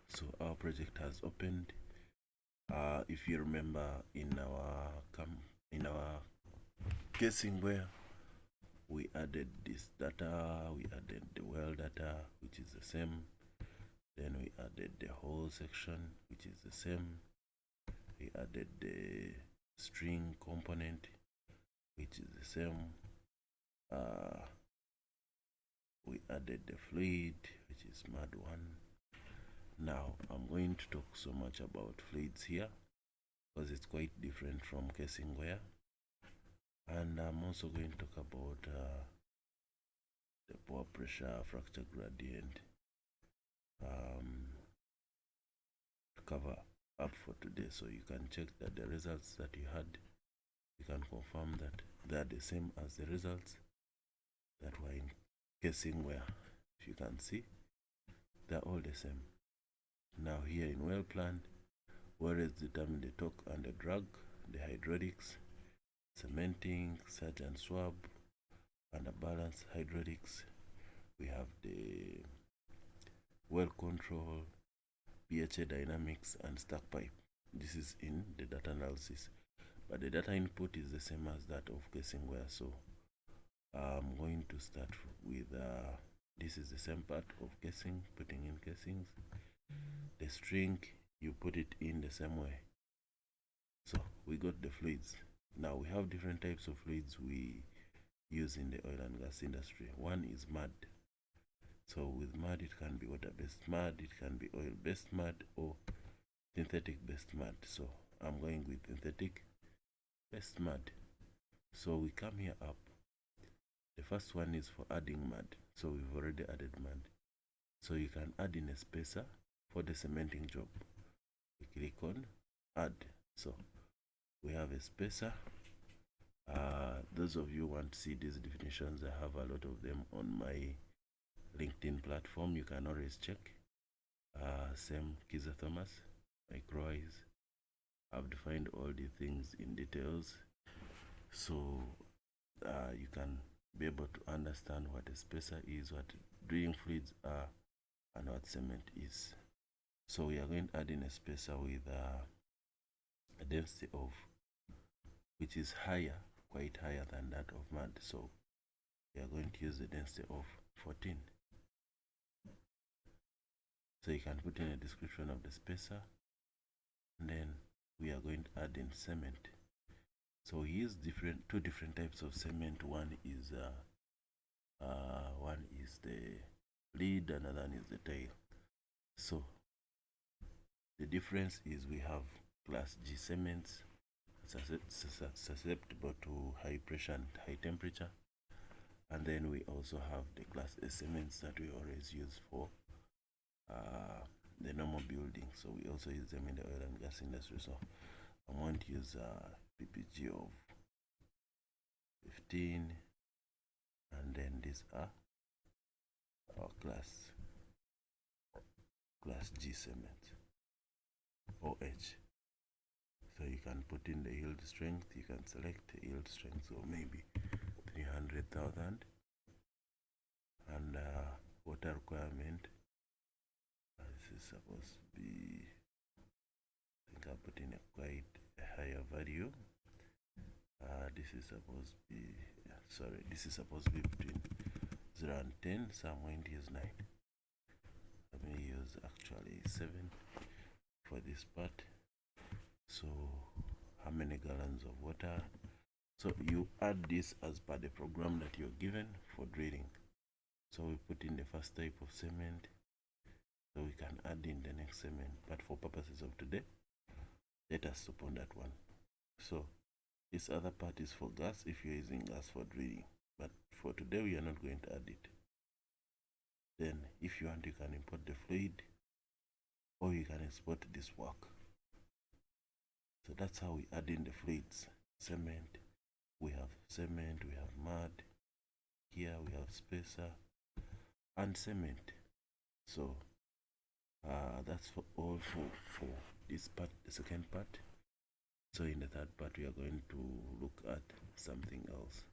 So our project has opened. If you remember, in our casing where we added this data, we added the well data, which is the same. Then we added the whole section, which is the same. We added the string component, which is the same. We added the fluid, which is mud 1. Now I'm going to talk so much about fluids here because it's quite different from casing wear, and I'm also going to talk about the pore pressure, fracture gradient, to cover up for today, so you can check that the results that you had, you can confirm that they are the same as the results that were in casing wear. If you can see, they're all the same. Now here in Wellplan, whereas determine the torque and the drag, the hydraulics, cementing, surge and swab, and a balance hydraulics, we have the well control, PHA dynamics, and stack pipe. This is in the data analysis, but the data input is the same as that of casing wear. So I'm going to start with this is the same part of casing, putting in casings. The string, you put it in the same way. So we got the fluids. Now we have different types of fluids we use in the oil and gas industry. One is mud. So with mud, it can be water-based mud, it can be oil-based mud, or synthetic-based mud. So I'm going with synthetic-based mud. So we come here up. The first one is for adding mud. So we've already added mud. So you can add in a spacer for the cementing job. We click on add. So we have a spacer. Those of you who want to see these definitions, I have a lot of them on my LinkedIn platform. You can always check. Same Kiza Thomas, micro-eyes. I've defined all the things in details, so you can be able to understand what a spacer is, what drilling fluids are, and what cement is. So we are going to add in a spacer with a density of, which is higher, quite higher than that of mud. So we are going to use the density of 14. So you can put in a description of the spacer, and then we are going to add in cement. So we use two different types of cement. One is the lead, and another is the tail. So the difference is we have class G cements susceptible to high pressure and high temperature, and then we also have the class A cements that we always use for the normal building. So we also use them in the oil and gas industry. So I want to use PPG of 15, and then these are our class G cement, OH. So you can put in the yield strength, you can select the yield strength of maybe 300,000, and water requirement, this is supposed to be, I think I put in a quite a higher value. This is supposed to be, this is supposed to be between 0 and 10, so I'm going to use 9. Let me use actually 7 for this part. So how many gallons of water? So you add this as per the program that you're given for drilling. So we put in the first type of cement, so we can add in the next cement, but for purposes of today, let us stop on that one. So this other part is for gas if you're using gas for drilling, but for today we are not going to add it. Then if you want, you can import the fluid, or you can export this work. So that's how we add in the fluids. Cement, we have mud, here we have spacer and cement. So that's for all for this part, the second part. So in the third part, we are going to look at something else.